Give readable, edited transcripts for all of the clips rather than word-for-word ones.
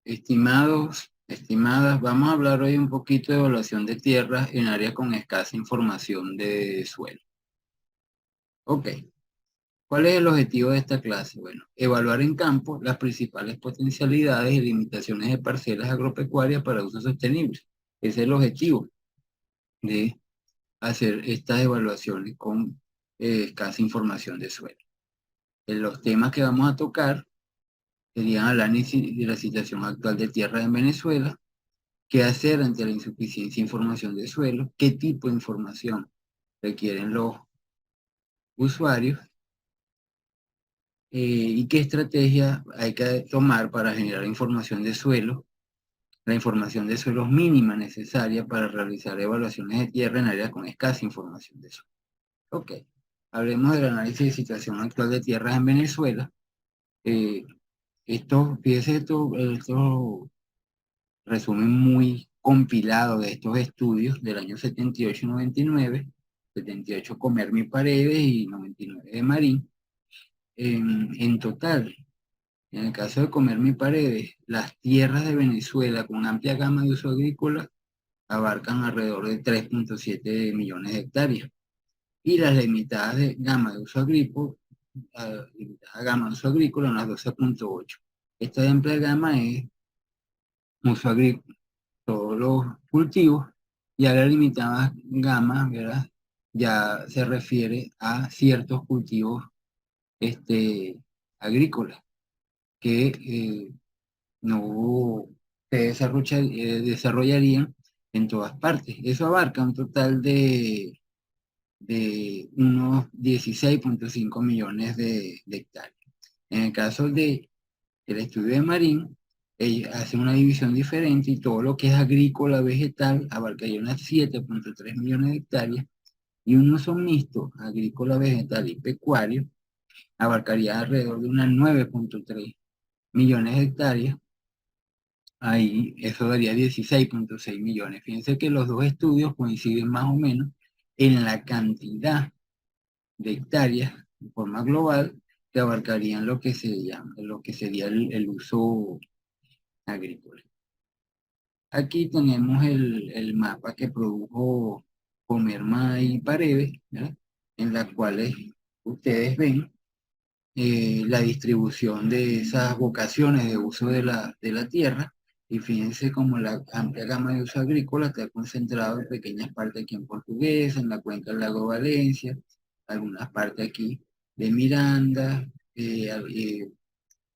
Estimados, estimadas, vamos a hablar hoy un poquito de evaluación de tierras en áreas con escasa información de suelo. Ok, ¿cuál es el objetivo de esta clase? Bueno, evaluar en campo las principales potencialidades y limitaciones de parcelas agropecuarias para uso sostenible. Ese es el objetivo de hacer estas evaluaciones con escasa información de suelo. Los temas que vamos a tocar serían el análisis de la situación actual de tierras en Venezuela, qué hacer ante la insuficiencia de información de suelo, qué tipo de información requieren los usuarios y qué estrategia hay que tomar para generar información de suelo, la información de suelo mínima necesaria para realizar evaluaciones de tierra en áreas con escasa información de suelo. Ok, hablemos del análisis de situación actual de tierras en Venezuela. Fíjese, esto resumen muy compilado de estos estudios del año 78 y 99, 78 Comermi Paredes y 99 de Marín. En total, en el caso de Comermi Paredes, las tierras de Venezuela con amplia gama de uso agrícola abarcan alrededor de 3.7 millones de hectáreas y las limitadas de gama de uso agrícola, unas 12.8. Esta amplia gama es uso agrícola, todos los cultivos, y a la limitada gama, ¿verdad? Ya se refiere a ciertos cultivos agrícolas que no se desarrollarían en todas partes. Eso abarca un total de unos 16.5 millones de hectáreas. En el caso del estudio de Marín, ellos hacen una división diferente y todo lo que es agrícola vegetal abarcaría unas 7.3 millones de hectáreas y un uso mixto agrícola vegetal y pecuario abarcaría alrededor de unas 9.3 millones de hectáreas. Ahí eso daría 16.6 millones. Fíjense que los dos estudios coinciden más o menos en la cantidad de hectáreas de forma global que abarcarían lo que sería el uso agrícola. Aquí tenemos el mapa que produjo Comerma y Paredes, ¿verdad? En las cuales ustedes ven la distribución de esas vocaciones de uso de la tierra, y fíjense cómo la amplia gama de uso agrícola está concentrada en pequeñas partes aquí en Portuguesa, en la cuenca del lago Valencia, algunas partes aquí de Miranda,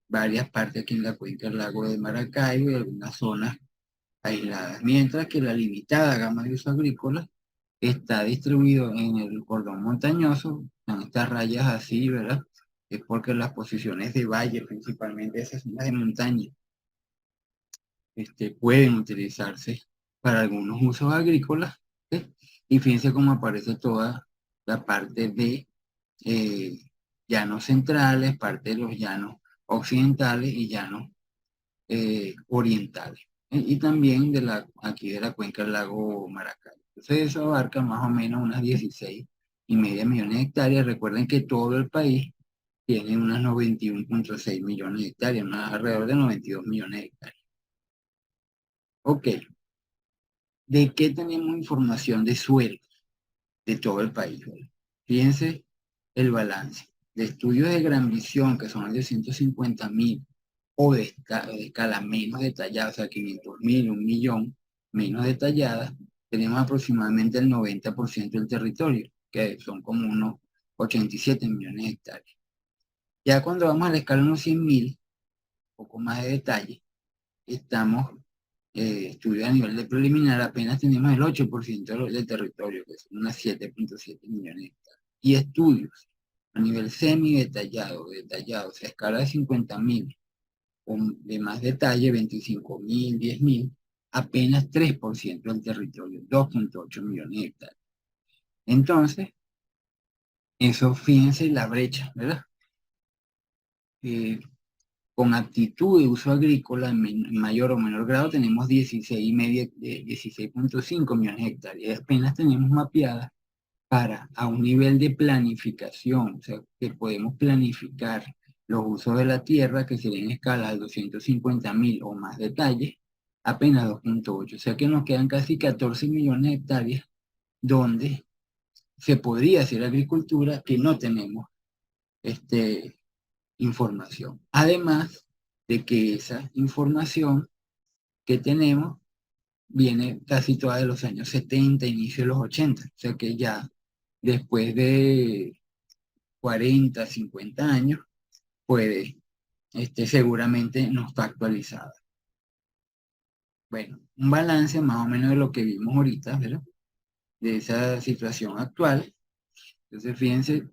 varias partes aquí en la cuenca del lago de Maracaibo y algunas zonas aisladas, mientras que la limitada gama de uso agrícola está distribuido en el cordón montañoso, en estas rayas así, ¿verdad? Es porque las posiciones de valle, principalmente esas zonas de montaña, pueden utilizarse para algunos usos agrícolas, ¿sí? Y fíjense cómo aparece toda la parte de eh, llanos centrales, parte de los llanos occidentales y llanos orientales. Y también aquí de la cuenca del lago Maracaibo. Entonces eso abarca más o menos unas 16,5 millones de hectáreas. Recuerden que todo el país tiene unas 91.6 millones de hectáreas, alrededor de 92 millones de hectáreas. Ok, ¿de qué tenemos información de suelo de todo el país? Fíjense el balance. De estudios de gran visión, que son de 150.000, o de escala menos detallada, o sea, 500.000, 1 millón, menos detallada, tenemos aproximadamente el 90% del territorio, que son como unos 87 millones de hectáreas. Ya cuando vamos a la escala de unos 100.000, poco más de detalle, estamos, estudios a nivel de preliminar, apenas tenemos el 8% del territorio, que son unas 7.7 millones de hectáreas. Y estudios a nivel semi-detallado, o sea, escala de 50.000, con de más detalle, 25.000, 10.000, apenas 3% del territorio, 2.8 millones de hectáreas. Entonces, eso, fíjense la brecha, ¿verdad? Con aptitud de uso agrícola en mayor o menor grado tenemos 16.5 millones de hectáreas. Y apenas tenemos mapeadas para a un nivel de planificación, o sea, que podemos planificar los usos de la tierra, que serían en escala de 250.000 o más detalles, apenas 2.8. O sea que nos quedan casi 14 millones de hectáreas donde se podría hacer agricultura que no tenemos información. Además de que esa información que tenemos viene casi toda de los años 70, inicio de los 80. O sea que ya después de 40, 50 años, puede, seguramente no está actualizada. Bueno, un balance más o menos de lo que vimos ahorita, ¿verdad? De esa situación actual. Entonces, fíjense,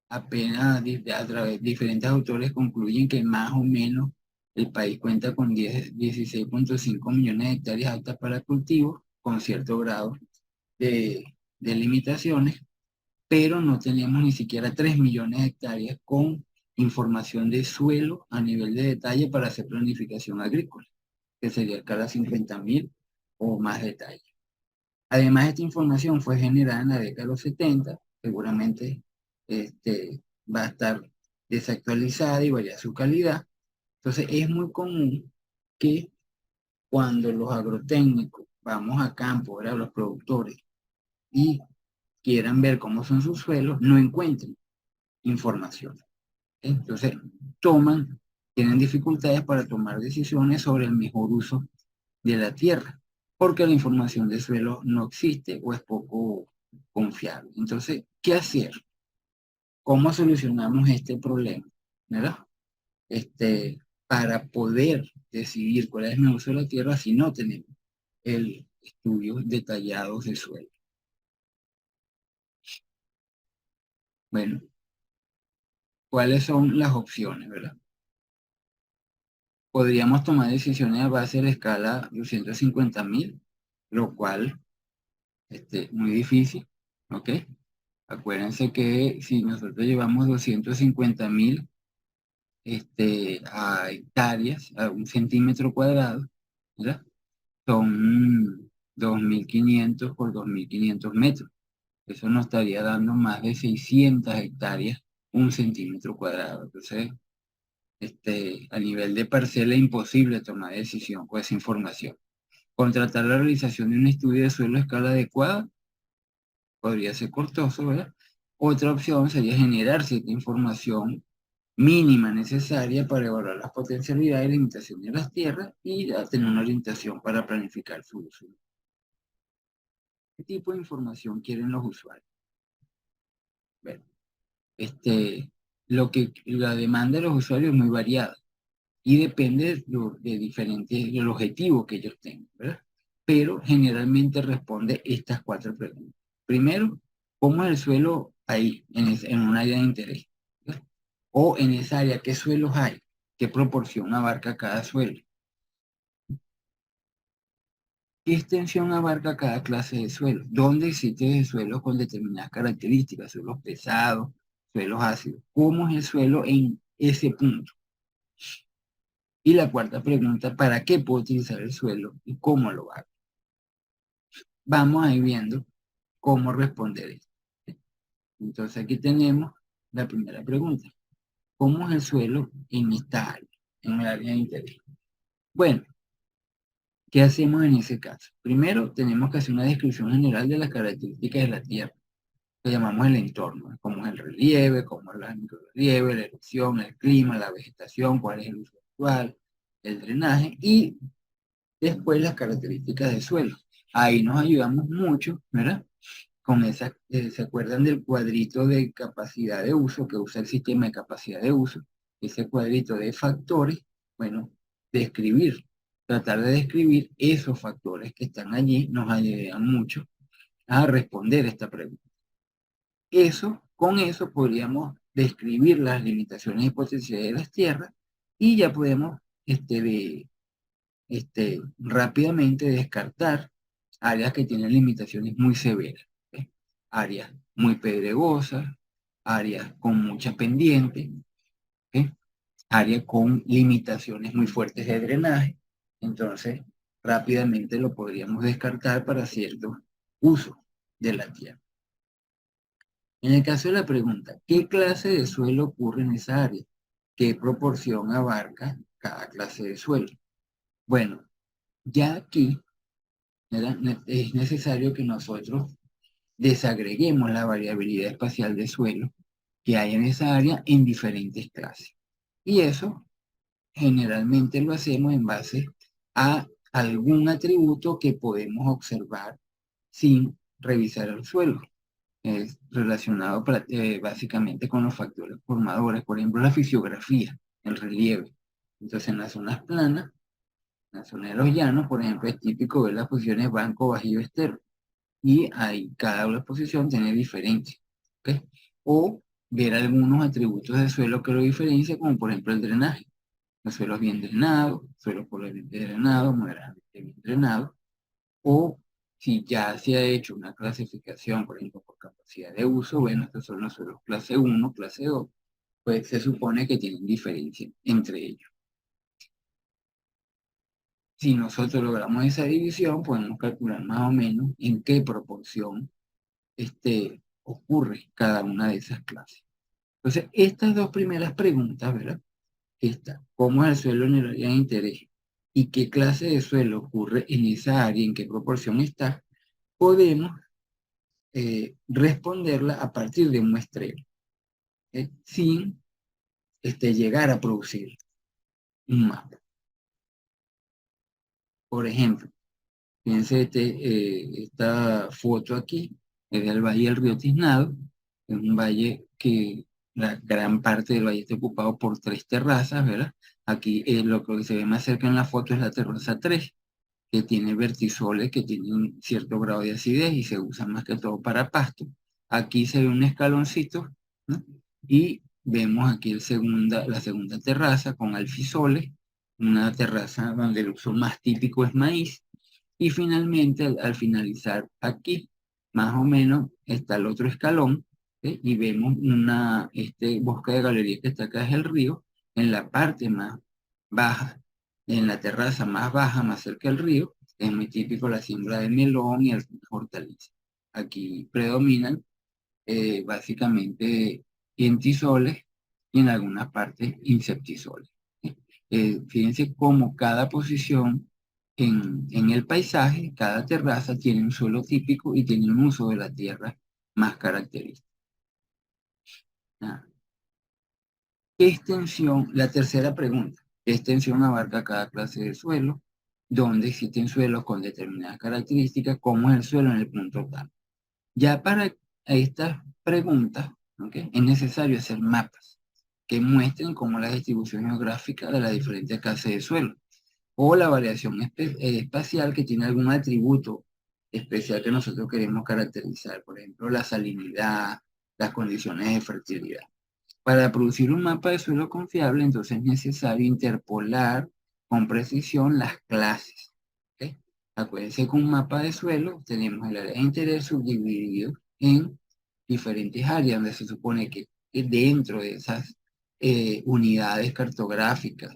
apenas a través de diferentes autores concluyen que más o menos el país cuenta con 16.5 millones de hectáreas aptas para cultivo, con cierto grado de, de limitaciones, pero no tenemos ni siquiera 3 millones de hectáreas con información de suelo a nivel de detalle para hacer planificación agrícola, que sería cada 50.000 o más detalles. Además, esta información fue generada en la década de los 70, seguramente va a estar desactualizada y varía su calidad. Entonces, es muy común que cuando los agrotécnicos vamos a campo, ¿verdad? Los productores, y quieran ver cómo son sus suelos, no encuentren información. Entonces, tienen dificultades para tomar decisiones sobre el mejor uso de la tierra, porque la información de suelo no existe o es poco confiable. Entonces, ¿qué hacer? ¿Cómo solucionamos este problema? ¿Verdad? Para poder decidir cuál es el mejor uso de la tierra si no tenemos el estudio detallado de suelo. Bueno, ¿cuáles son las opciones, verdad? Podríamos tomar decisiones a base de la escala 250.000, lo cual muy difícil, ¿ok? Acuérdense que si nosotros llevamos 250.000 a hectáreas, a 1 centímetro cuadrado, ¿verdad? Son 2.500 por 2.500 metros. Eso nos estaría dando más de 600 hectáreas, 1 centímetro cuadrado. Entonces, a nivel de parcela, imposible tomar decisión con esa información. Contratar la realización de un estudio de suelo a escala adecuada podría ser costoso, ¿verdad? Otra opción sería generar cierta información mínima necesaria para evaluar las potencialidades y limitaciones de las tierras y ya tener una orientación para planificar su uso. ¿Qué tipo de información quieren los usuarios? Bueno, la demanda de los usuarios es muy variada y depende del objetivo que ellos tengan, ¿verdad? Pero generalmente responde estas 4 preguntas. Primero, ¿cómo es el suelo ahí, en un área de interés? ¿Verdad? O en esa área, ¿qué suelos hay? ¿Qué proporción abarca cada suelo? ¿Qué extensión abarca cada clase de suelo? ¿Dónde existen suelos con determinadas características? Suelos pesados, suelos ácidos. ¿Cómo es el suelo en ese punto? Y la cuarta pregunta, ¿para qué puedo utilizar el suelo y cómo lo hago? Vamos a ir viendo cómo responder esto. Entonces aquí tenemos la primera pregunta. ¿Cómo es el suelo en esta área, en el área de interés? Bueno, ¿qué hacemos en ese caso? Primero, tenemos que hacer una descripción general de las características de la tierra, que llamamos el entorno, como es el relieve, cómo es el microrelieve, la erosión, el clima, la vegetación, cuál es el uso actual, el drenaje y después las características del suelo. Ahí nos ayudamos mucho, ¿verdad? Con esa, ¿se acuerdan del cuadrito de capacidad de uso que usa el sistema de capacidad de uso? Ese cuadrito de factores, bueno, tratar de describir esos factores que están allí nos ayudan mucho a responder esta pregunta. Con eso podríamos describir las limitaciones y potencialidades de las tierras y ya podemos rápidamente descartar áreas que tienen limitaciones muy severas, ¿sí? Áreas muy pedregosas, áreas con mucha pendiente, ¿sí? Áreas con limitaciones muy fuertes de drenaje. Entonces, rápidamente lo podríamos descartar para cierto uso de la tierra. En el caso de la pregunta, ¿qué clase de suelo ocurre en esa área? ¿Qué proporción abarca cada clase de suelo? Bueno, ya aquí ¿verdad? Es necesario que nosotros desagreguemos la variabilidad espacial de suelo que hay en esa área en diferentes clases. Y eso generalmente lo hacemos en base a algún atributo que podemos observar sin revisar el suelo. Es relacionado básicamente con los factores formadores, por ejemplo, la fisiografía, el relieve. Entonces, en las zonas planas, en la zona de los llanos, por ejemplo, es típico ver las posiciones banco, bajío, estero. Y ahí cada una posición tiene diferencia. ¿Ok? O ver algunos atributos del suelo que lo diferencian, como por ejemplo el drenaje. Los suelos bien drenados, suelos pobremente drenados, moderadamente bien drenados. O si ya se ha hecho una clasificación, por ejemplo, por capacidad de uso, bueno, estos son los suelos clase 1, clase 2, pues se supone que tienen diferencia entre ellos. Si nosotros logramos esa división, podemos calcular más o menos en qué proporción ocurre cada una de esas clases. Entonces, estas dos primeras preguntas, ¿verdad? ¿Cómo es el suelo en el área de interés? ¿Y qué clase de suelo ocurre en esa área? ¿En qué proporción está? Podemos responderla a partir de un muestreo, sin llegar a producir un mapa. Por ejemplo, fíjense esta foto aquí, es del Valle del Río Tiznado, es un valle que la gran parte del valle está ocupado por 3 terrazas, ¿verdad? Aquí lo que se ve más cerca en la foto es la terraza 3, que tiene vertisoles que tienen cierto grado de acidez y se usan más que todo para pasto. Aquí se ve un escaloncito, ¿no? Y vemos aquí la segunda terraza con alfisoles, una terraza donde el uso más típico es maíz. Y finalmente, al finalizar aquí, más o menos, está el otro escalón, ¿sí? Y vemos bosque de galería que está acá es el río, en la parte más baja, en la terraza más baja, más cerca del río, es muy típico la siembra de melón y algunas hortalizas. Aquí predominan básicamente entisoles y en algunas partes insectisoles. Fíjense cómo cada posición en el paisaje, cada terraza tiene un suelo típico y tiene un uso de la tierra más característico. Ah, ¿qué extensión? La tercera pregunta. ¿Qué extensión abarca cada clase de suelo? ¿Dónde existen suelos con determinadas características? ¿Cómo es el suelo en el punto tal? Ya para estas preguntas, ¿okay? Es necesario hacer mapas que muestren cómo la distribución geográfica de las diferentes clases de suelo o la variación espacial que tiene algún atributo especial que nosotros queremos caracterizar, por ejemplo, la salinidad, las condiciones de fertilidad. Para producir un mapa de suelo confiable, entonces es necesario interpolar con precisión las clases. ¿Okay? Acuérdense que un mapa de suelo tenemos el área de interés subdividido en diferentes áreas, donde se supone que dentro de esas unidades cartográficas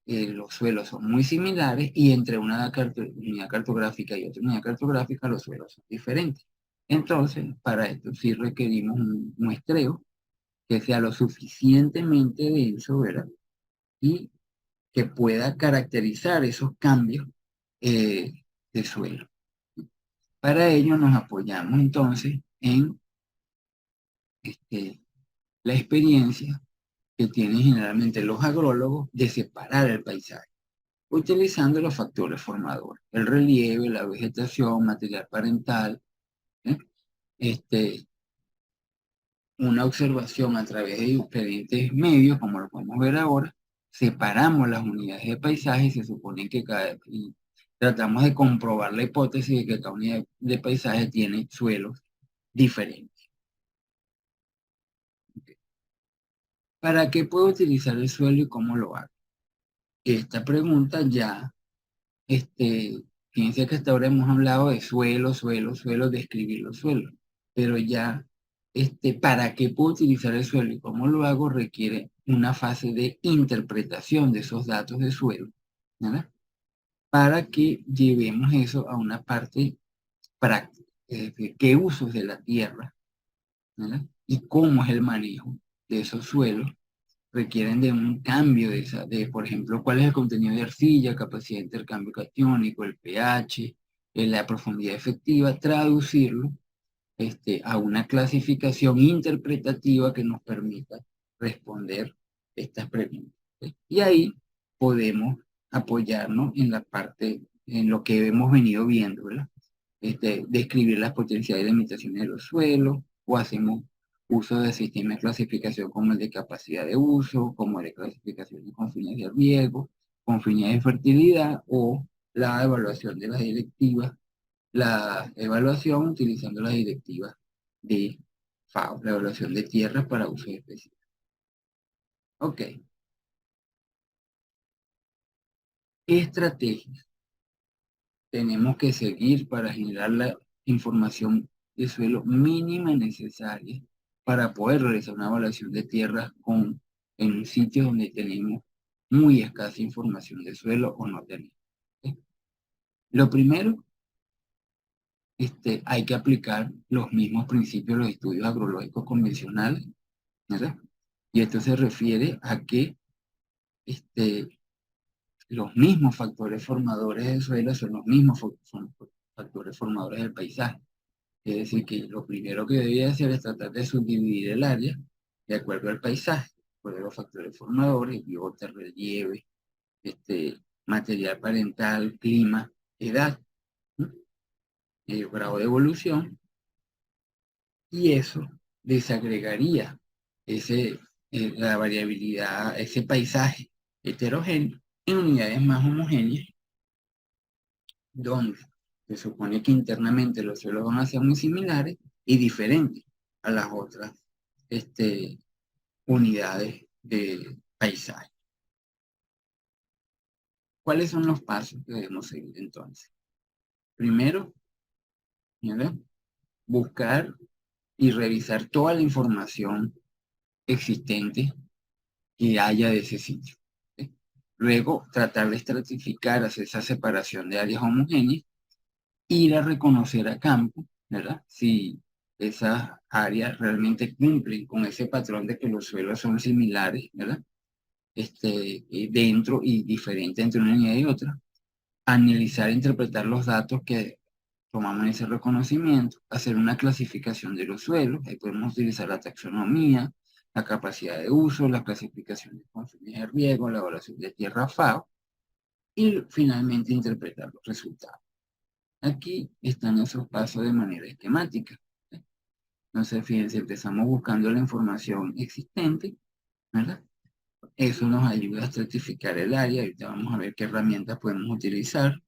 los suelos son muy similares y entre una unidad cartográfica y otra unidad cartográfica los suelos son diferentes. Entonces, para esto sí requerimos un muestreo que sea lo suficientemente denso, ¿verdad? Y que pueda caracterizar esos cambios eh, de suelo. Para ello nos apoyamos entonces en la experiencia que tienen generalmente los agrólogos de separar el paisaje, utilizando los factores formadores, el relieve, la vegetación, material parental, ¿eh? Una observación a través de diferentes medios, como lo podemos ver ahora, separamos las unidades de paisaje y se supone que y tratamos de comprobar la hipótesis de que cada unidad de paisaje tiene suelos diferentes. ¿Para qué puedo utilizar el suelo y cómo lo hago? Esta pregunta ya, fíjense que hasta ahora hemos hablado de suelo, describir los suelos, pero ya para qué puedo utilizar el suelo y cómo lo hago requiere una fase de interpretación de esos datos de suelo, ¿verdad? Para que llevemos eso a una parte práctica, es decir, qué usos de la tierra ¿verdad? Y cómo es el manejo de esos suelos. Requieren de un cambio por ejemplo, cuál es el contenido de arcilla, capacidad de intercambio catiónico, el pH, la profundidad efectiva, traducirlo a una clasificación interpretativa que nos permita responder estas preguntas. ¿Sí? Y ahí podemos apoyarnos en la parte, en lo que hemos venido viendo, ¿verdad? Describir las potenciales limitaciones de los suelos, o hacemos uso de sistemas de clasificación como el de capacidad de uso, como el de clasificación con fines de riego, con fines de fertilidad, o la evaluación de las directivas, la evaluación utilizando las directivas de FAO, la evaluación de tierras para uso específico. Ok, ¿qué estrategias tenemos que seguir para generar la información de suelo mínima necesaria para poder realizar una evaluación de tierras en un sitio donde tenemos muy escasa información de suelo o no tenemos? ¿Sí? Lo primero, hay que aplicar los mismos principios de los estudios agrológicos convencionales, ¿verdad? Y esto se refiere a que los mismos factores formadores del suelo son los mismos factores formadores del paisaje. Es decir, que lo primero que debería hacer es tratar de subdividir el área de acuerdo al paisaje, de acuerdo a los factores formadores, biota, relieve, material parental, clima, edad, ¿no? Grado de evolución, y eso desagregaría la variabilidad, ese paisaje heterogéneo en unidades más homogéneas, donde se supone que internamente los suelos van a ser muy similares y diferentes a las otras unidades de paisaje. ¿Cuáles son los pasos que debemos seguir entonces? Primero, ¿verdad? Buscar y revisar toda la información existente que haya de ese sitio. ¿Sí? Luego, tratar de estratificar, hacer esa separación de áreas homogéneas, ir a reconocer a campo, ¿verdad? Si esas áreas realmente cumplen con ese patrón de que los suelos son similares, ¿verdad? Dentro y diferente entre una unidad y otra. Analizar e interpretar los datos que tomamos en ese reconocimiento, hacer una clasificación de los suelos, ahí podemos utilizar la taxonomía, la capacidad de uso, la clasificación de consumos de riego, la evaluación de tierra FAO, y finalmente interpretar los resultados. Aquí están esos pasos de manera esquemática. Entonces, fíjense, empezamos buscando la información existente, ¿verdad? Eso nos ayuda a estratificar el área. Ahorita vamos a ver qué herramientas podemos utilizar.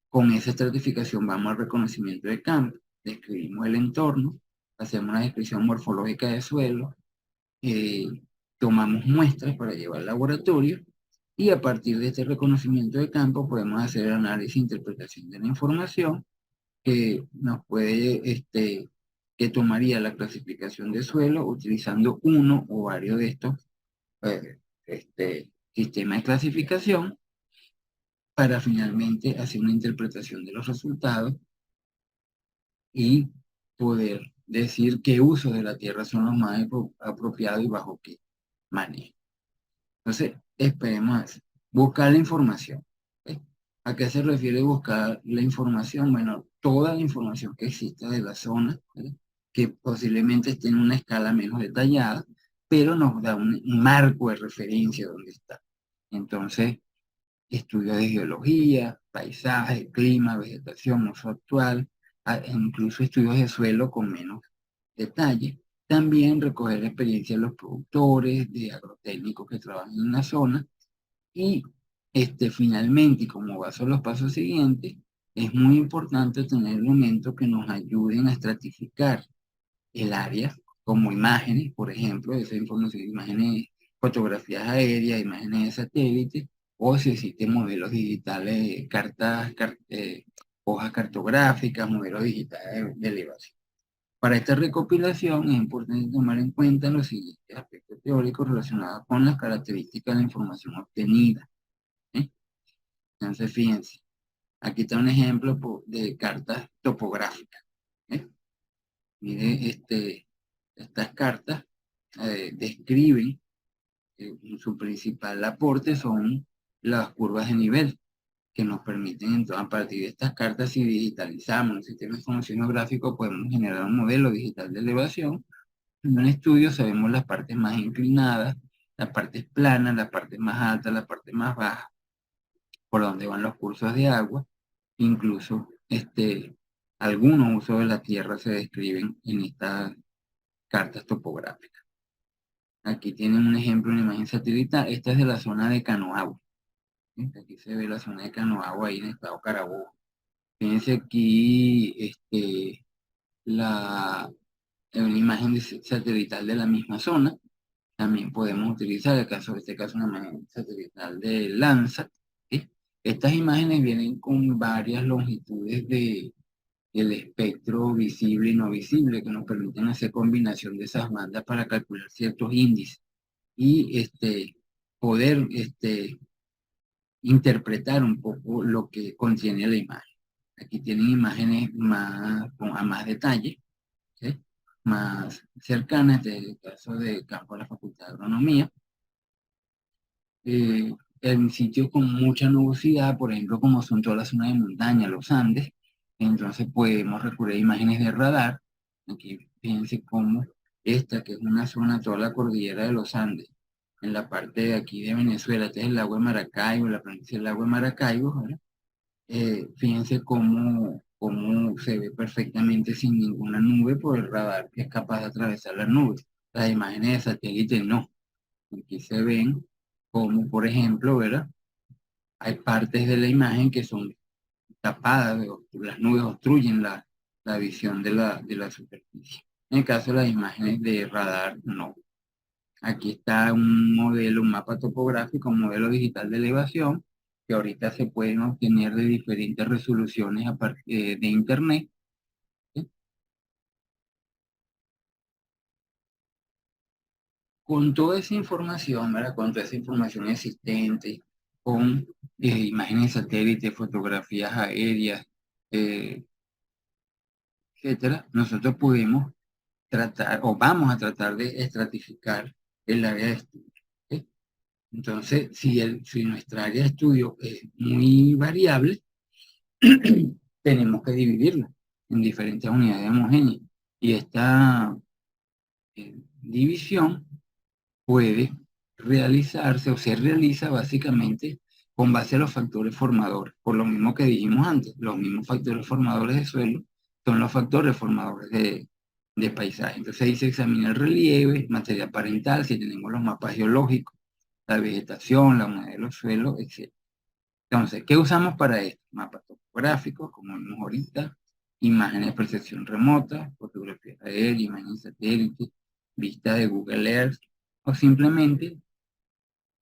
Con esa estratificación vamos al reconocimiento de campo, describimos el entorno, hacemos una descripción morfológica de suelo, eh, tomamos muestras para llevar al laboratorio, y a partir de este reconocimiento de campo podemos hacer el análisis e interpretación de la información que nos puede, que tomaría la clasificación de suelo utilizando uno o varios de estos sistemas de clasificación, para finalmente hacer una interpretación de los resultados y poder decir qué usos de la tierra son los más apropiados y bajo qué manejo. Entonces, esperemos buscar la información. ¿Sí? ¿A qué se refiere buscar la información? Bueno, toda la información que exista de la zona, ¿sí? Que posiblemente esté en una escala menos detallada, pero nos da un marco de referencia donde está. Entonces, estudios de geología, paisaje, clima, vegetación, uso actual, incluso estudios de suelo con menos detalle. También recoger la experiencia de los productores, de agrotécnicos que trabajan en la zona. Y finalmente, y como va a los pasos siguientes, es muy importante tener elementos que nos ayuden a estratificar el área, como imágenes, por ejemplo, esa información, imágenes, fotografías aéreas, imágenes de satélite, o si existen modelos digitales, hojas cartográficas, modelos digitales de elevación. Para esta recopilación es importante tomar en cuenta los siguientes aspectos teóricos relacionados con las características de la información obtenida. ¿Eh? Entonces, fíjense, aquí está un ejemplo de cartas topográficas. ¿Eh? Mire, Estas cartas describen, su principal aporte son las curvas de nivel, que nos permiten, entonces, a partir de estas cartas, si digitalizamos un sistema de información geográfico, podemos generar un modelo digital de elevación. En un estudio sabemos las partes más inclinadas, las partes planas, las partes más altas, las partes más bajas, por donde van los cursos de agua. Incluso algunos usos de la tierra se describen en estas cartas topográficas. Aquí tienen un ejemplo, una imagen satelital. Esta es de la zona de Canoagua. ¿Sí? Aquí se ve la zona de Canoagua, ahí en el estado Carabobo. Fíjense aquí una imagen satelital de la misma zona. También podemos utilizar, en este caso, una imagen satelital de Landsat. ¿Sí? Estas imágenes vienen con varias longitudes del espectro visible y no visible, que nos permiten hacer combinación de esas bandas para calcular ciertos índices y poder interpretar un poco lo que contiene la imagen. Aquí tienen imágenes a más detalle, ¿sí? Más cercanas, del caso del campo de la Facultad de Agronomía. En sitios con mucha nubosidad, por ejemplo, como son todas las zonas de montaña, los Andes, entonces podemos recurrir a imágenes de radar. Aquí fíjense cómo esta, que es una zona, toda la cordillera de los Andes, en la parte de aquí de Venezuela, este es el lago de Maracaibo, la provincia del lago de Maracaibo, ¿verdad? Fíjense cómo se ve perfectamente sin ninguna nube por el radar, que es capaz de atravesar las nubes. Las imágenes de satélite no. Aquí se ven como, por ejemplo, ¿verdad? Hay partes de la imagen que son tapadas, las nubes obstruyen la visión de la superficie. En el caso de las imágenes de radar, no. Aquí está un modelo, un mapa topográfico, un modelo digital de elevación, que ahorita se pueden obtener de diferentes resoluciones a partir de Internet. ¿Sí? Con toda esa información, ¿verdad? Con toda esa información existente, con imágenes de satélite, fotografías aéreas, eh, etcétera, nosotros podemos tratar o vamos a tratar de estratificar el área de estudio. ¿Sí? Entonces, si nuestra área de estudio es muy variable, tenemos que dividirla en diferentes unidades homogéneas. Y esta división puede realizarse o se realiza básicamente con base a los factores formadores, por lo mismo que dijimos antes, los mismos factores formadores de suelo son los factores formadores de paisaje. Entonces ahí se examina el relieve, material parental, si tenemos los mapas geológicos, la vegetación, la humedad de los suelos, etc. Entonces, ¿qué usamos para esto? Mapas topográficos, como vimos ahorita, imágenes de percepción remota, fotografías aéreas, imágenes satélite, vista de Google Earth, o simplemente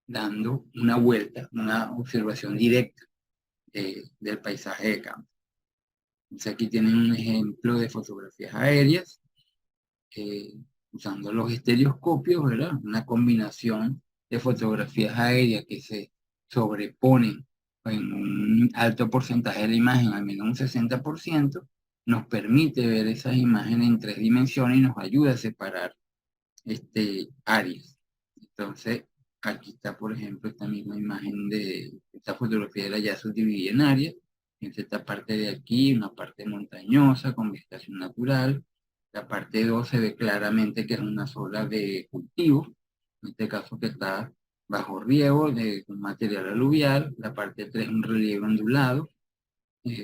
dando una vuelta, una observación directa del paisaje de campo. Entonces aquí tienen un ejemplo de fotografías aéreas, eh, usando los estereoscopios, ¿verdad? Una combinación de fotografías aéreas que se sobreponen en un alto porcentaje de la imagen, al menos un 60%, nos permite ver esas imágenes en 3 dimensiones y nos ayuda a separar áreas. Entonces, aquí está, por ejemplo, esta misma imagen de esta fotografía de la ya subdividida en áreas. En esta parte de aquí, una parte montañosa con vegetación natural. La parte 2 se ve claramente que es una zona de cultivo, en este caso que está bajo riego de un material aluvial. La parte 3 un relieve ondulado,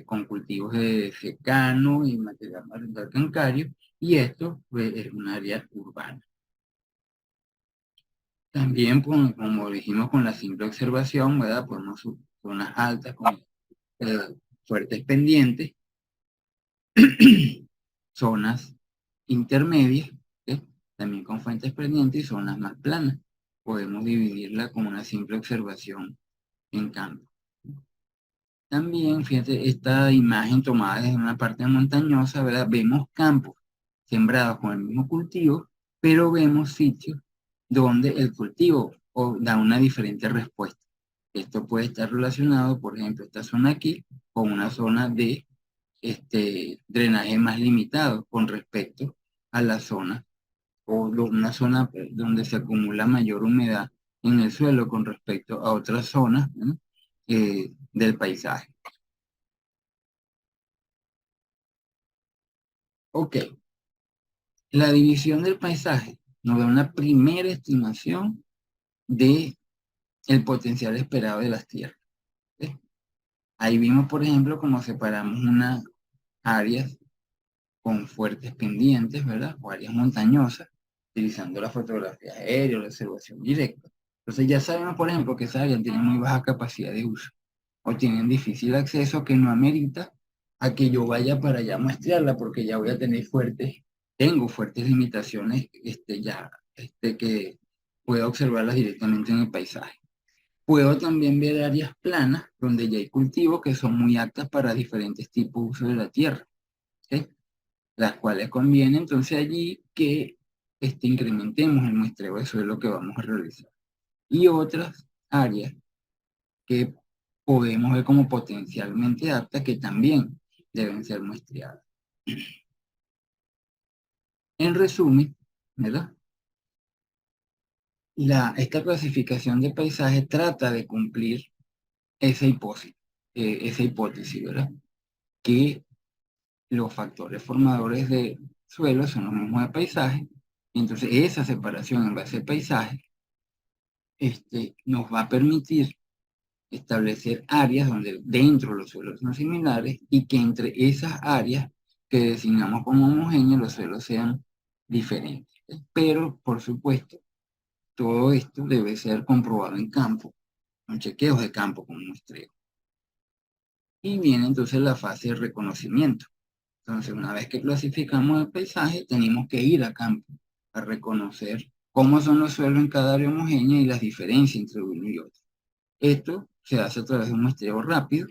con cultivos de secano y material calcáreo. Y esto pues, es un área urbana. También, como dijimos con la simple observación, ¿verdad? Podemos zonas altas con fuertes pendientes, zonas intermedias, ¿sí? También con fuentes pendientes y zonas más planas. Podemos dividirla con una simple observación en campo. También, fíjate, esta imagen tomada desde una parte montañosa, ¿verdad? Vemos campos sembrados con el mismo cultivo, pero vemos sitios donde el cultivo da una diferente respuesta. Esto puede estar relacionado, por ejemplo, esta zona aquí, con una zona de drenaje más limitado con respecto a la zona una zona donde se acumula mayor humedad en el suelo con respecto a otras zonas, ¿no? Del paisaje. Ok, la división del paisaje nos da una primera estimación de el potencial esperado de las tierras. ¿Sí? Ahí vimos, por ejemplo, cómo separamos unas áreas con fuertes pendientes, ¿verdad? O áreas montañosas, utilizando la fotografía aérea o la observación directa. Entonces ya sabemos, por ejemplo, que esa área tiene muy baja capacidad de uso o tienen difícil acceso que no amerita a que yo vaya para allá a muestrearla porque ya voy a tener tengo fuertes limitaciones que puedo observarlas directamente en el paisaje. Puedo también ver áreas planas donde ya hay cultivos que son muy aptas para diferentes tipos de uso de la tierra, ¿ok? Las cuales conviene entonces allí que incrementemos el muestreo de suelo que vamos a realizar. Y otras áreas que podemos ver como potencialmente aptas que también deben ser muestreadas. En resumen, ¿verdad? Esta clasificación de paisaje trata de cumplir esa hipótesis, ¿verdad? Que los factores formadores de suelo son los mismos de paisaje, y entonces esa separación en base al paisaje nos va a permitir establecer áreas donde dentro los suelos son similares y que entre esas áreas que designamos como homogéneos los suelos sean diferentes. Pero, por supuesto, todo esto debe ser comprobado en campo, con chequeos de campo con muestreo. Y viene entonces la fase de reconocimiento. Entonces, una vez que clasificamos el paisaje, tenemos que ir a campo a reconocer cómo son los suelos en cada área homogénea y las diferencias entre uno y otro. Esto se hace a través de un muestreo rápido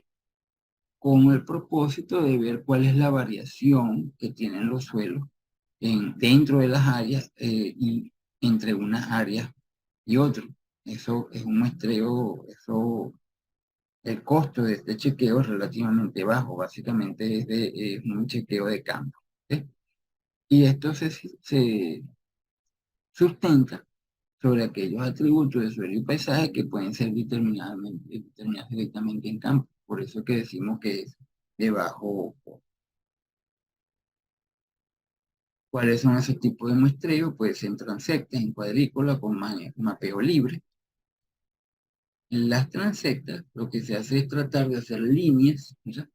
con el propósito de ver cuál es la variación que tienen los suelos dentro de las áreas y entre unas áreas y otras. Eso es un muestreo, el costo de este chequeo es relativamente bajo, básicamente es un chequeo de campo. ¿Sí? Y esto se sustenta sobre aquellos atributos de suelo y paisaje que pueden ser determinados directamente en campo. Por eso que decimos que es de bajo costo. ¿Cuáles son esos tipos de muestreo? Pues en transectas, en cuadrícula, con mapeo libre. En las transectas, lo que se hace es tratar de hacer líneas, ¿verdad?,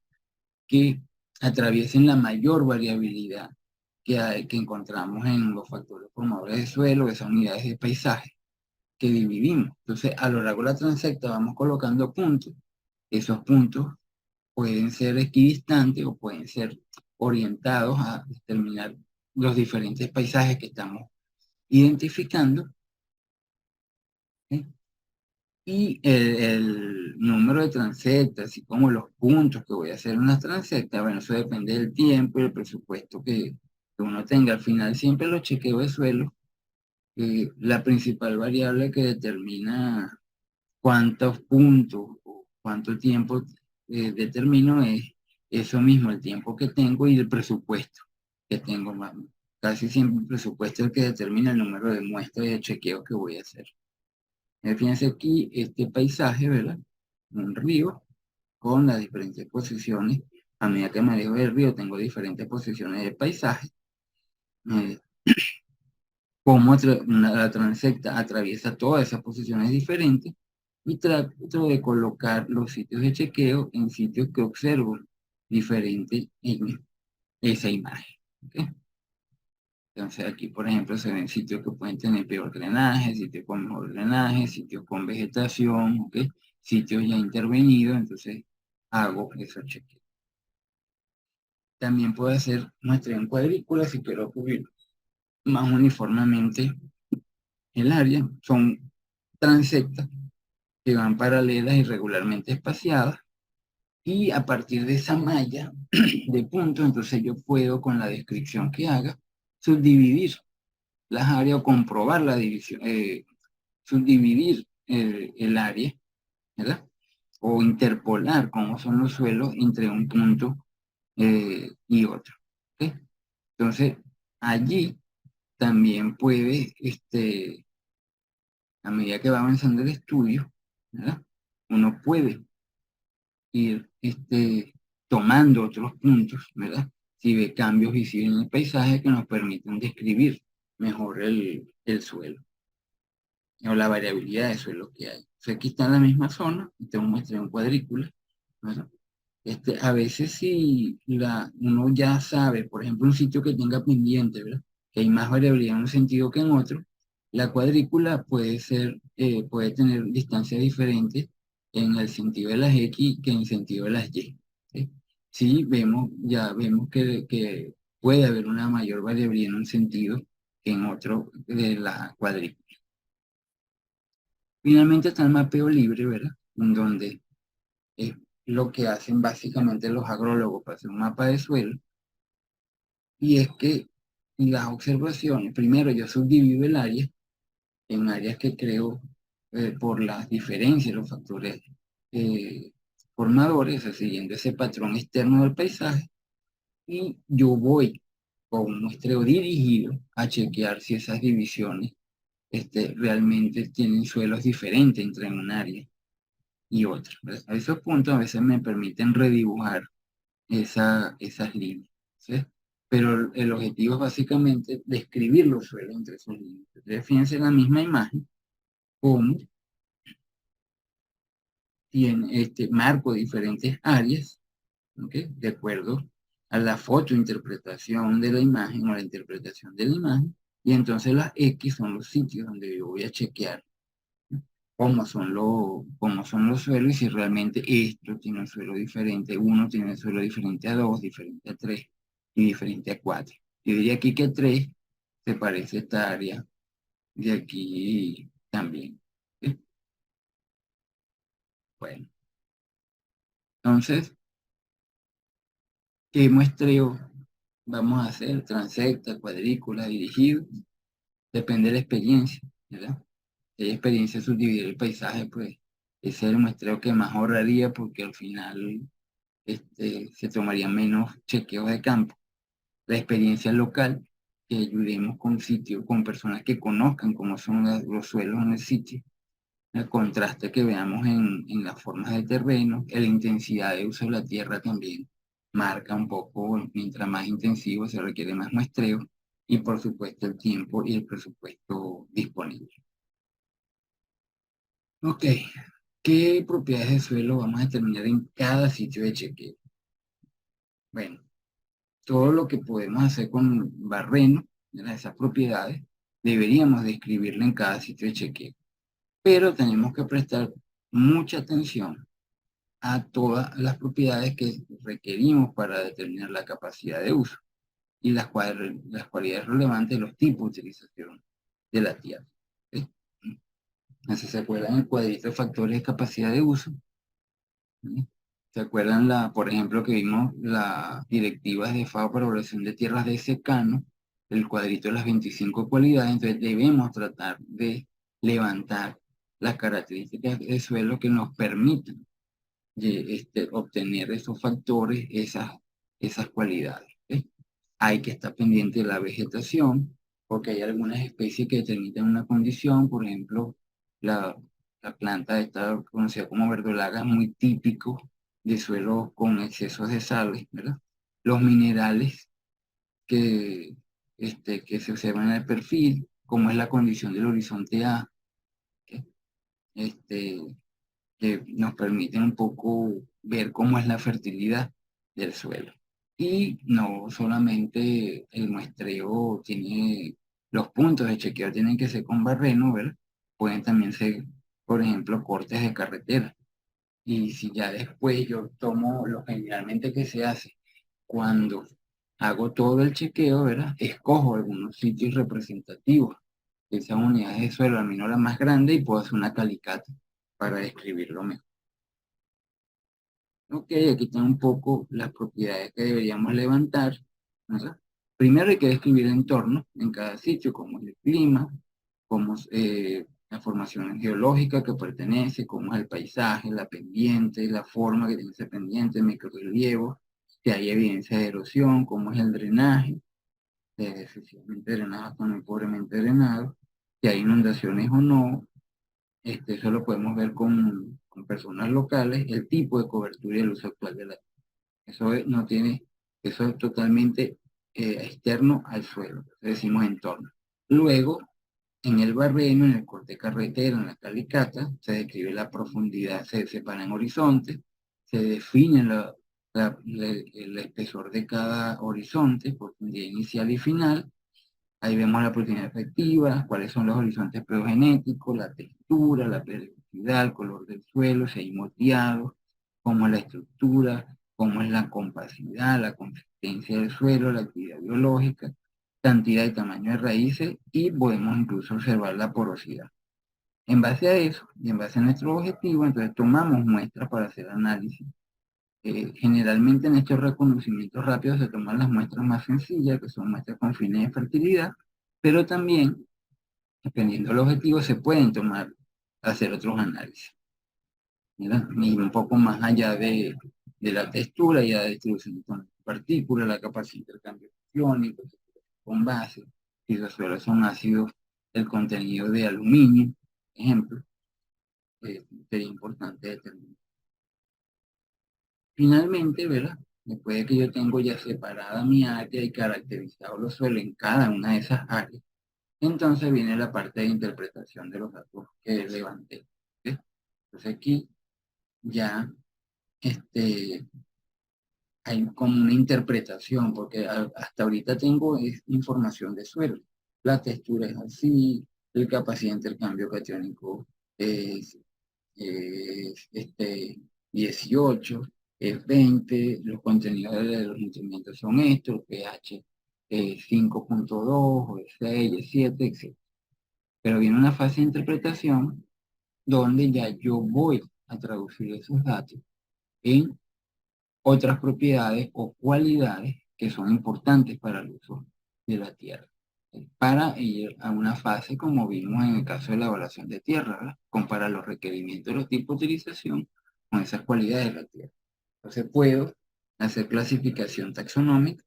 que atraviesen la mayor variabilidad que encontramos en los factores formadores de suelo, esas unidades de paisaje que dividimos. Entonces, a lo largo de la transecta vamos colocando puntos. Esos puntos pueden ser equidistantes o pueden ser orientados a determinar los diferentes paisajes que estamos identificando. ¿Sí? Y el número de transectas, así como los puntos que voy a hacer en las transectas, bueno, eso depende del tiempo y del presupuesto que uno tenga. Al final, siempre los chequeos de suelo, la principal variable que determina cuántos puntos o cuánto tiempo determino es eso mismo, el tiempo que tengo y el presupuesto que tengo. Casi siempre el presupuesto es el que determina el número de muestras y de chequeos que voy a hacer. Fíjense aquí este paisaje, ¿verdad? Un río con las diferentes posiciones. A medida que manejo el río tengo diferentes posiciones de paisaje. Eh, Cómo la transecta atraviesa todas esas posiciones diferentes y trato de colocar los sitios de chequeo en sitios que observo diferentes en esa imagen. ¿Okay? Entonces aquí, por ejemplo, se ven sitios que pueden tener peor drenaje, sitios con mejor drenaje, sitios con vegetación, ¿okay?, sitios ya intervenidos, entonces hago esos chequeos. También puedo hacer muestreo en cuadrícula si quiero cubrir más uniformemente el área. Son transectas que van paralelas y regularmente espaciadas, y a partir de esa malla de puntos, entonces yo puedo, con la descripción que haga, subdividir las áreas o comprobar la división, subdividir el área, ¿verdad? O interpolar cómo son los suelos entre un punto y otro. ¿Okay? Entonces, allí también puede, a medida que va avanzando el estudio, ¿verdad? Uno puede ir tomando otros puntos, ¿verdad? Si ve cambios visibles en el paisaje que nos permiten describir mejor el suelo o la variabilidad de suelo que hay. O sea, aquí está en la misma zona, y te muestra en cuadrícula, ¿verdad? A veces si uno ya sabe, por ejemplo, un sitio que tenga pendiente, ¿verdad? Que hay más variabilidad en un sentido que en otro, la cuadrícula puede tener distancias diferentes en el sentido de las X que en el sentido de las Y. ¿Sí? Sí, ya vemos que puede haber una mayor variabilidad en un sentido que en otro de la cuadrícula. Finalmente está el mapeo libre, ¿verdad? En donde es lo que hacen básicamente los agrólogos para hacer un mapa de suelo, y es que las observaciones, primero yo subdivido el área en áreas que creo por las diferencias, los factores eh, formadores, o sea, siguiendo ese patrón externo del paisaje, y yo voy con un muestreo dirigido a chequear si esas divisiones realmente tienen suelos diferentes entre un área y otra, ¿verdad? A esos puntos a veces me permiten redibujar esas líneas, ¿sí? Pero el objetivo es básicamente describir los suelos entre esos líneas. Entonces, fíjense la misma imagen, cómo tiene marco diferentes áreas, ¿ok? De acuerdo a la fotointerpretación de la imagen o la interpretación de la imagen, y entonces las X son los sitios donde yo voy a chequear cómo son los suelos y si realmente esto tiene un suelo diferente, uno tiene un suelo diferente a dos, diferente a tres y diferente a cuatro. Yo diría aquí que tres se parece a esta área de aquí también. ¿Sí? Bueno, entonces, ¿qué muestreo vamos a hacer? Transecta, cuadrícula, dirigido, depende de la experiencia, ¿verdad? Si hay experiencia de subdividir el paisaje, pues ese es el muestreo que más ahorraría porque al final se tomarían menos chequeos de campo. La experiencia local, que ayudemos con sitios, con personas que conozcan cómo son los suelos en el sitio, el contraste que veamos en las formas de terreno, la intensidad de uso de la tierra también marca un poco, mientras más intensivo se requiere más muestreo y por supuesto el tiempo y el presupuesto disponible. Ok, ¿qué propiedades de suelo vamos a determinar en cada sitio de chequeo? Bueno, todo lo que podemos hacer con barreno, ¿verdad? Esas propiedades, deberíamos describirlo en cada sitio de chequeo. Pero tenemos que prestar mucha atención a todas las propiedades que requerimos para determinar la capacidad de uso y las cualidades relevantes de los tipos de utilización de la tierra. ¿Sí? Entonces, ¿se acuerdan el cuadrito de factores de capacidad de uso? ¿Sí? ¿Se acuerdan, por ejemplo, que vimos las directivas de FAO para evaluación de tierras de secano, el cuadrito de las 25 cualidades? Entonces debemos tratar de levantar las características del suelo que nos permitan obtener esos factores, esas cualidades. ¿Sí? Hay que estar pendiente de la vegetación, porque hay algunas especies que determinan una condición, por ejemplo, la, la planta esta conocida como verdolaga es muy típico de suelos con excesos de sales, ¿verdad? Los minerales que se observan en el perfil, como es la condición del horizonte A, ¿ok? este, que nos permiten un poco ver cómo es la fertilidad del suelo. Y no solamente el muestreo tiene, los puntos de chequeo tienen que ser con barreno, ¿verdad? Pueden también ser, por ejemplo, cortes de carretera. Y si ya después yo tomo lo generalmente que se hace, cuando hago todo el chequeo, ¿verdad? Escojo algunos sitios representativos de esas unidades de suelo, al menos la más grande, y puedo hacer una calicata para describirlo mejor. Ok, aquí están un poco las propiedades que deberíamos levantar, ¿verdad? Primero hay que describir el entorno en cada sitio, como es el clima, cómo es la formación geológica que pertenece, cómo es el paisaje, la pendiente, la forma que tiene ese pendiente, el microrrelieve, si hay evidencia de erosión, cómo es el drenaje, excesivamente drenados hasta muy pobremente drenados, si hay inundaciones o no. Eso lo podemos ver con personas locales, el tipo de cobertura y el uso actual de la tierra. No tiene, eso es totalmente externo al suelo, decimos entorno. Luego, en el barreno, en el corte carretero, en la calicata, se describe la profundidad, se separan horizontes, se define el espesor de cada horizonte, profundidad inicial y final. Ahí vemos la proteína efectiva, cuáles son los horizontes pedogenéticos, la textura, la periodicidad, el color del suelo, si hay moteado, cómo es la estructura, cómo es la compacidad, la consistencia del suelo, la actividad biológica, cantidad y tamaño de raíces, y podemos incluso observar la porosidad. En base a eso, y en base a nuestro objetivo, entonces tomamos muestras para hacer análisis. Generalmente en estos reconocimientos rápidos se toman las muestras más sencillas, que son muestras con fines de fertilidad, pero también, dependiendo del objetivo, se pueden hacer otros análisis, ¿verdad? Y un poco más allá de la textura y la distribución de partículas, la capacidad de intercambio iónico, con base, si los suelos son ácidos, el contenido de aluminio, ejemplo, sería importante determinar. Finalmente, ¿verdad? Después de que yo tengo ya separada mi área y caracterizado los suelos en cada una de esas áreas, entonces viene la parte de interpretación de los datos que levanté. ¿Sí? Entonces aquí ya hay como una interpretación, porque hasta ahorita tengo información de suelo. La textura es así, la capacidad de intercambio catiónico es, 18, es 20, los contenidos de los nutrientes son estos, pH es 5.2, es 6, es 7, etc. Pero viene una fase de interpretación donde ya yo voy a traducir esos datos en otras propiedades o cualidades que son importantes para el uso de la tierra. Para ir a una fase, como vimos en el caso de la evaluación de tierra, ¿verdad? Comparar los requerimientos de los tipos de utilización con esas cualidades de la tierra. Entonces puedo hacer clasificación taxonómica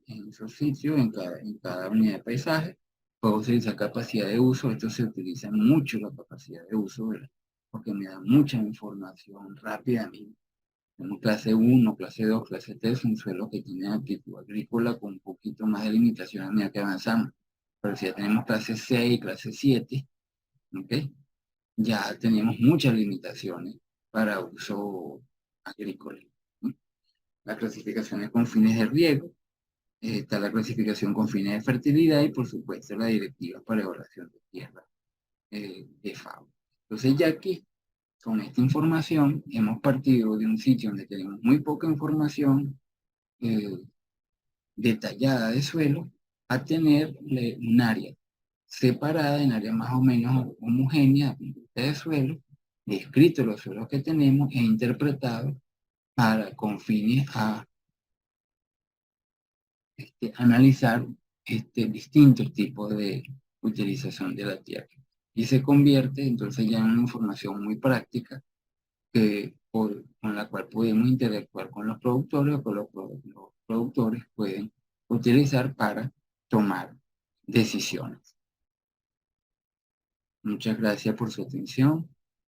en esos sitios, en cada unidad de paisaje. Puedo utilizar capacidad de uso, esto se utiliza mucho la capacidad de uso, ¿verdad? Porque me da mucha información rápidamente. Tenemos clase 1, clase 2, clase 3, un suelo que tiene aptitud agrícola con un poquito más de limitación a medida que avanzamos. Pero si ya tenemos clase 6, clase 7, ¿okay? Ya tenemos muchas limitaciones para uso agrícola. ¿Sí? La clasificación es con fines de riego, está la clasificación con fines de fertilidad y por supuesto la directiva para evaluación de tierra de FAO. Entonces ya aquí, con esta información, hemos partido de un sitio donde tenemos muy poca información detallada de suelo a tener un área separada, en área más o menos homogénea de suelo, descrito los suelos que tenemos e interpretado con fines a analizar distintos tipos de utilización de la tierra. Y se convierte entonces ya en una información muy práctica con la cual podemos interactuar con los productores o con los productores pueden utilizar para tomar decisiones. Muchas gracias por su atención.